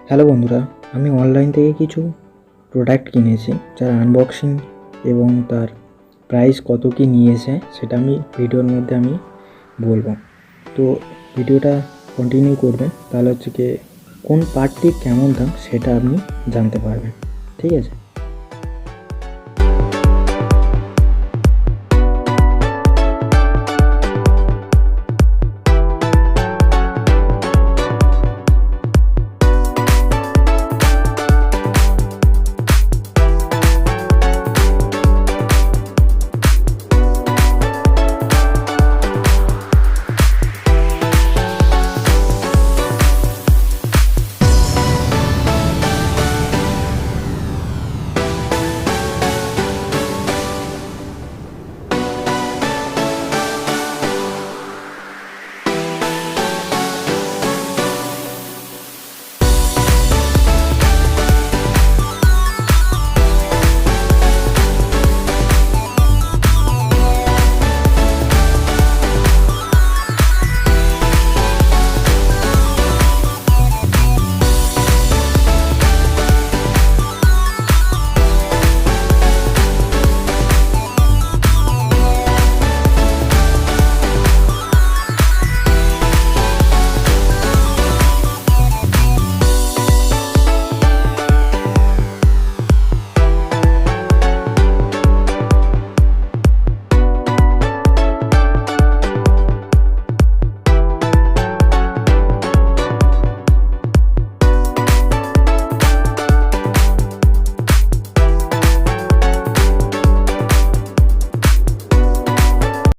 Hello বন্ধুরা, আমি online থেকে কিছু প্রোডাক্ট কিনেছি যার আনবক্সিং এবং তার প্রাইস কত কী নিয়েছে সেটা আমি ভিডিওর মধ্যে আমি বলবো। তো ভিডিওটা কন্টিনিউ করবেন, তাহলে হচ্ছে কি কোন পার্টটির কেমন দাম সেটা আপনি জানতে পারবেন। ঠিক আছে,